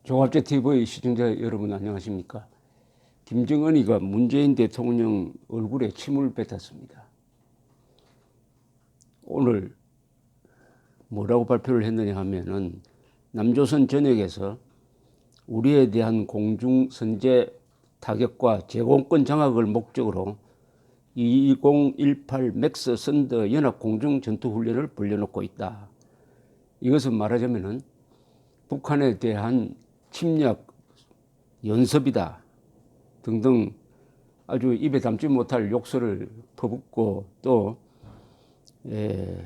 종합제 TV 시청자 여러분 안녕하십니까? 김정은이가 문재인 대통령 얼굴에 침을 뱉었습니다. 오늘 뭐라고 발표를 했느냐 하면은 남조선 전역에서 우리에 대한 공중 선제 타격과 제공권 장악을 목적으로 2018 맥스 선더 연합 공중 전투 훈련을 벌려놓고 있다. 이것은 말하자면은 북한에 대한 침략 연습이다 등등 아주 입에 담지 못할 욕설을 퍼붓고 또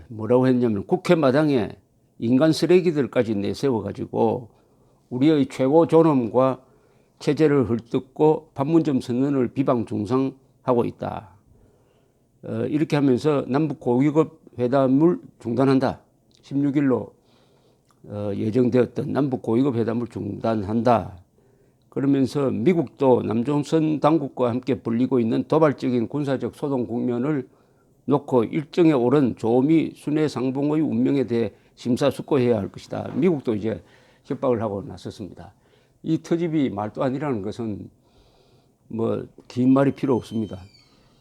뭐라고 했냐면 국회 마당에 인간 쓰레기들까지 내세워가지고 우리의 최고 존엄과 체제를 헐뜯고 판문점 선언을 비방중상하고 있다. 이렇게 하면서 남북 고위급 회담을 중단한다. 16일로 예정되었던 남북 고위급 회담을 중단한다. 그러면서 미국도 남조선 당국과 함께 벌이고 있는 도발적인 군사적 소동 국면을 놓고 일정에 오른 조미 순회상봉의 운명에 대해 심사숙고해야 할 것이다. 미국도 이제 협박을 하고 나섰습니다. 이 터집이 말도 아니라는 것은 뭐 긴 말이 필요 없습니다.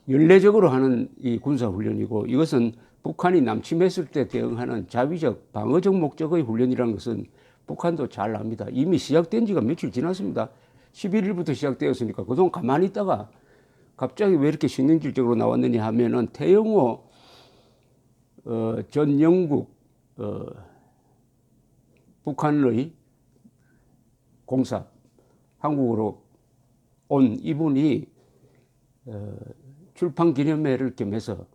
연례적으로 하는 이 군사훈련이고 이것은 북한이 남침했을 때 대응하는 자위적 방어적 목적의 훈련이라는 것은 북한도 잘 압니다. 이미 시작된 지가 며칠 지났습니다. 11일부터 시작되었으니까 그동안 가만히 있다가 갑자기 왜 이렇게 신경질적으로 나왔느냐 하면은 태영호 전 영국 북한의 공사 한국으로 온 이분이 출판 기념회를 겸해서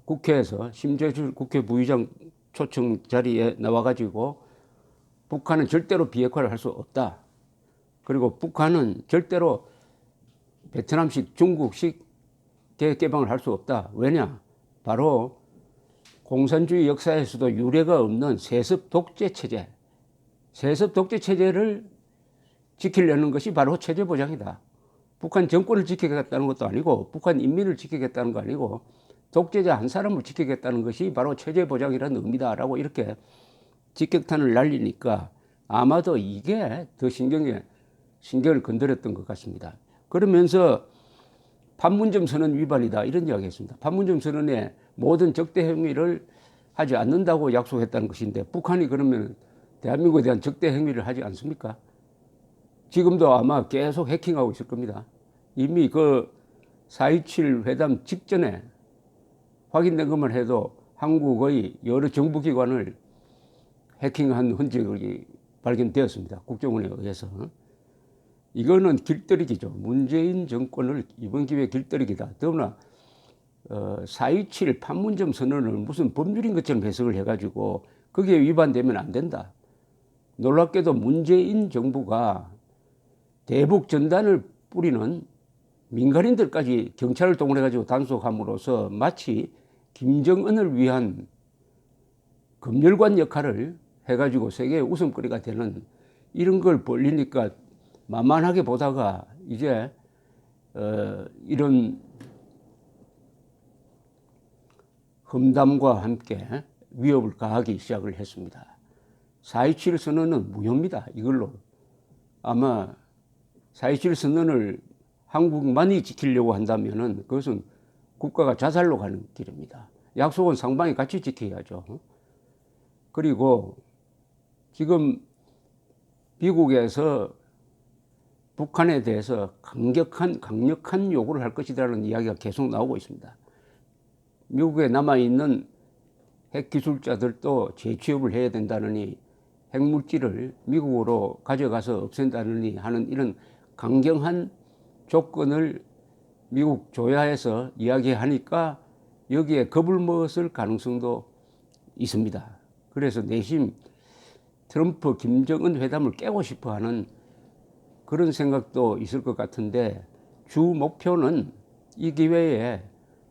국회에서 심재철 국회 부의장 초청 자리에 나와가지고 북한은 절대로 비핵화를 할 수 없다. 그리고 북한은 절대로 베트남식, 중국식 개방을 할 수 없다. 왜냐? 바로 공산주의 역사에서도 유례가 없는 세습 독재 체제, 세습 독재 체제를 지키려는 것이 바로 체제 보장이다. 북한 정권을 지키겠다는 것도 아니고 북한 인민을 지키겠다는 거 아니고 독재자 한 사람을 지키겠다는 것이 바로 체제 보장이라는 의미다라고 이렇게 직격탄을 날리니까 아마도 이게 더 신경을 건드렸던 것 같습니다. 그러면서 판문점 선언 위반이다 이런 이야기 했습니다. 판문점 선언에 모든 적대 행위를 하지 않는다고 약속했다는 것인데 북한이 그러면 대한민국에 대한 적대 행위를 하지 않습니까? 지금도 아마 계속 해킹하고 있을 겁니다. 이미 그 4.27 회담 직전에 확인된 것만 해도 한국의 여러 정부기관을 해킹한 흔적이 발견되었습니다. 국정원에 의해서. 이거는 길들이기죠. 문재인 정권을 이번 기회에 길들이기다. 더구나 4.27 판문점 선언을 무슨 법률인 것처럼 해석을 해가지고 거기에 위반되면 안 된다. 놀랍게도 문재인 정부가 대북 전단을 뿌리는 민간인들까지 경찰을 동원해가지고 단속함으로써 마치 김정은을 위한 검열관 역할을 해가지고 세계의 웃음거리가 되는 이런 걸 벌리니까 만만하게 보다가 이제 이런 험담과 함께 위협을 가하기 시작을 했습니다. 4.27 선언은 무효입니다. 이걸로 아마 4.27 선언을 한국만이 지키려고 한다면은 그것은 국가가 자살로 가는 길입니다. 약속은 상방이 같이 지켜야죠. 그리고 지금 미국에서 북한에 대해서 강력한 요구를 할 것이라는 이야기가 계속 나오고 있습니다. 미국에 남아있는 핵기술자들도 재취업을 해야 된다느니 핵물질을 미국으로 가져가서 없앤다느니 하는 이런 강경한 조건을 미국 조야에서 이야기하니까 여기에 겁을 먹었을 가능성도 있습니다. 그래서 내심 트럼프 김정은 회담을 깨고 싶어하는 그런 생각도 있을 것 같은데 주 목표는 이 기회에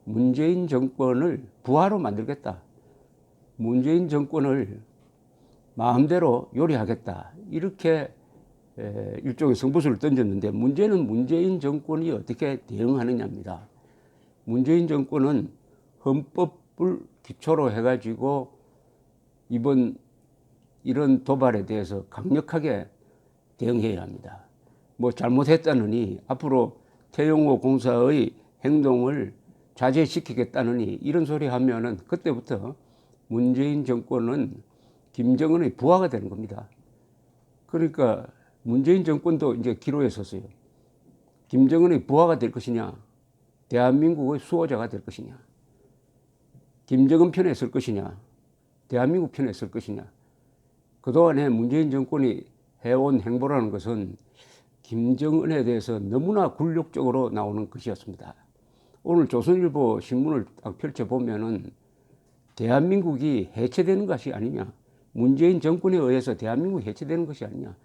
문재인 정권을 부하로 만들겠다. 문재인 정권을 마음대로 요리하겠다. 이렇게 일종의 승부수를 던졌는데 문제는 문재인 정권이 어떻게 대응하느냐입니다. 문재인 정권은 헌법을 기초로 해가지고 이번 이런 도발에 대해서 강력하게 대응해야 합니다. 뭐 잘못했다느니 앞으로 태영호 공사의 행동을 자제시키겠다느니 이런 소리 하면은 그때부터 문재인 정권은 김정은의 부하가 되는 겁니다. 그러니까 문재인 정권도 이제 기로에 섰어요. 김정은의 부하가 될 것이냐, 대한민국의 수호자가 될 것이냐, 김정은 편에 설 것이냐, 대한민국 편에 설 것이냐. 그동안에 문재인 정권이 해온 행보라는 것은 김정은에 대해서 너무나 굴욕적으로 나오는 것이었습니다. 오늘 조선일보 신문을 딱 펼쳐보면은 대한민국이 해체되는 것이 아니냐, 문재인 정권에 의해서 대한민국이 해체되는 것이 아니냐.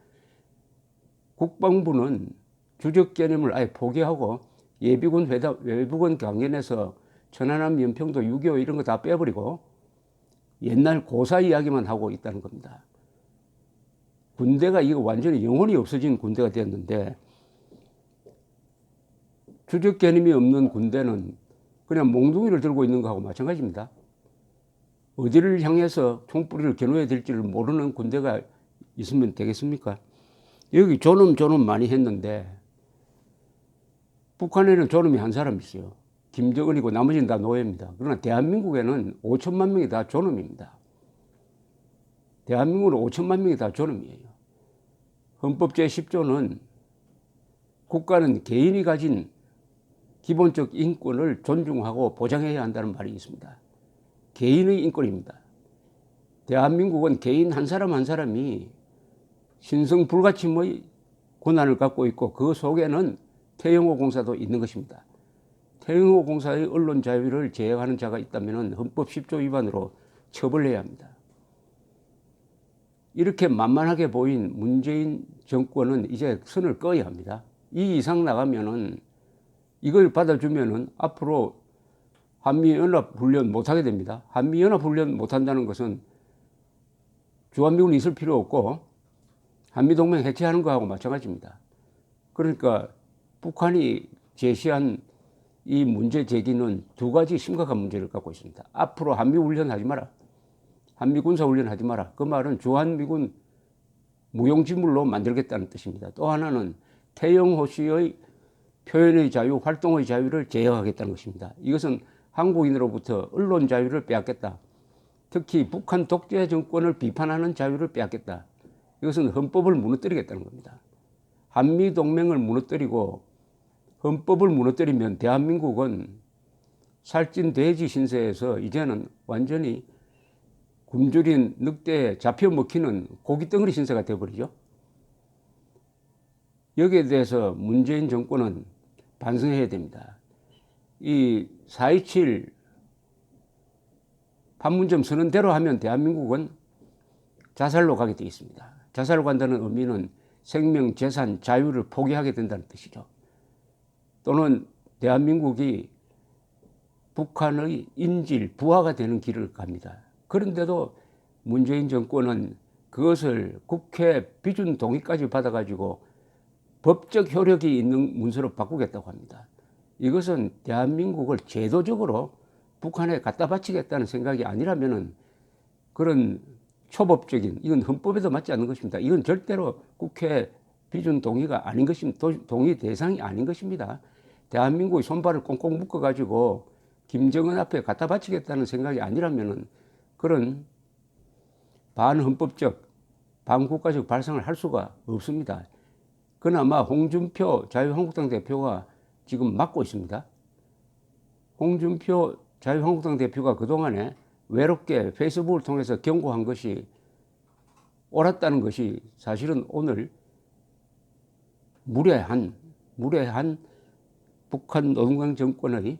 국방부는 주적 개념을 아예 포기하고 예비군 회담, 외국원 강연에서 천안함 연평도 6.25 이런 거 다 빼버리고 옛날 고사 이야기만 하고 있다는 겁니다. 군대가 이거 완전히 영혼이 없어진 군대가 되었는데 주적 개념이 없는 군대는 그냥 몽둥이를 들고 있는 거하고 마찬가지입니다. 어디를 향해서 총뿌리를 겨누어야 될지를 모르는 군대가 있으면 되겠습니까? 여기 존엄 많이 했는데 북한에는 존엄이 한 사람 있어요. 김정은이고 나머지는 다 노예입니다. 그러나 대한민국에는 5천만 명이 다 존엄입니다. 대한민국은 5천만 명이 다 존엄이에요. 헌법 제10조는 국가는 개인이 가진 기본적 인권을 존중하고 보장해야 한다는 말이 있습니다. 개인의 인권입니다. 대한민국은 개인 한 사람 한 사람이 신성불가침의 권한을 갖고 있고 그 속에는 태영호 공사도 있는 것입니다. 태영호 공사의 언론 자유를 제약하는 자가 있다면 헌법 10조 위반으로 처벌해야 합니다. 이렇게 만만하게 보인 문재인 정권은 이제 선을 꺼야 합니다. 이 이상 나가면은 이걸 받아주면은 앞으로 한미연합훈련 못하게 됩니다. 한미연합훈련 못한다는 것은 주한미군이 있을 필요 없고 한미동맹 해체하는 거하고 마찬가지입니다. 그러니까 북한이 제시한 이 문제 제기는 두 가지 심각한 문제를 갖고 있습니다. 앞으로 한미훈련 하지 마라. 한미군사훈련 하지 마라. 그 말은 주한미군 무용지물로 만들겠다는 뜻입니다. 또 하나는 태영호 씨의 표현의 자유, 활동의 자유를 제어하겠다는 것입니다. 이것은 한국인으로부터 언론 자유를 빼앗겠다. 특히 북한 독재 정권을 비판하는 자유를 빼앗겠다. 이것은 헌법을 무너뜨리겠다는 겁니다. 한미동맹을 무너뜨리고 헌법을 무너뜨리면 대한민국은 살찐 돼지 신세에서 이제는 완전히 굶주린 늑대에 잡혀 먹히는 고깃덩어리 신세가 되어버리죠. 여기에 대해서 문재인 정권은 반성해야 됩니다. 이 4.27 판문점 선언대로 하면 대한민국은 자살로 가게 되어 있습니다. 자살로 간다는 의미는 생명, 재산, 자유를 포기하게 된다는 뜻이죠. 또는 대한민국이 북한의 인질, 부하가 되는 길을 갑니다. 그런데도 문재인 정권은 그것을 국회 비준 동의까지 받아가지고 법적 효력이 있는 문서로 바꾸겠다고 합니다. 이것은 대한민국을 제도적으로 북한에 갖다 바치겠다는 생각이 아니라면은 그런 초법적인, 이건 헌법에도 맞지 않는 것입니다. 이건 절대로 국회 비준 동의가 아닌 것입니다. 동의 대상이 아닌 것입니다. 대한민국의 손발을 꽁꽁 묶어가지고 김정은 앞에 갖다 바치겠다는 생각이 아니라면은 그런 반헌법적, 반국가적 발상을 할 수가 없습니다. 그나마 홍준표 자유한국당 대표가 지금 맡고 있습니다. 홍준표 자유한국당 대표가 그동안에 외롭게 페이스북을 통해서 경고한 것이 옳았다는 것이 사실은 오늘 무례한 북한 노동당 정권의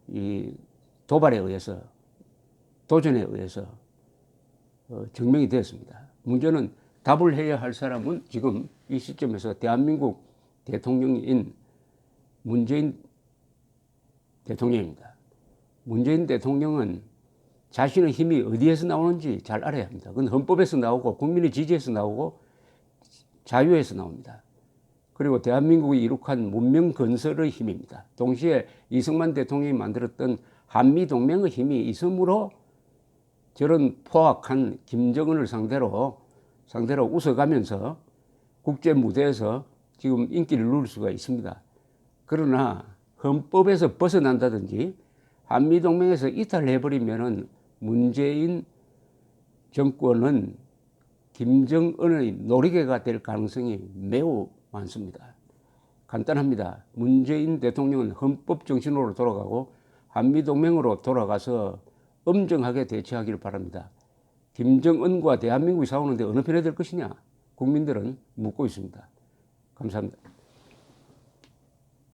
이 도발에 의해서, 도전에 의해서 증명이 되었습니다. 문제는 답을 해야 할 사람은 지금 이 시점에서 대한민국 대통령인 문재인 대통령입니다. 문재인 대통령은 자신의 힘이 어디에서 나오는지 잘 알아야 합니다. 그건 헌법에서 나오고 국민의 지지에서 나오고 자유에서 나옵니다. 그리고 대한민국이 이룩한 문명 건설의 힘입니다. 동시에 이승만 대통령이 만들었던 한미동맹의 힘이 있으므로 저런 포악한 김정은을 상대로 웃어가면서 국제 무대에서 지금 인기를 누릴 수가 있습니다. 그러나 헌법에서 벗어난다든지 한미동맹에서 이탈해버리면은 문재인 정권은 김정은의 놀이개가 될 가능성이 매우 많습니다. 간단합니다. 문재인 대통령은 헌법 정신으로 돌아가고 한미동맹으로 돌아가서 엄정하게 대처하기를 바랍니다. 김정은과 대한민국이 싸우는데 어느 편에 될 것이냐? 국민들은 묻고 있습니다. 감사합니다.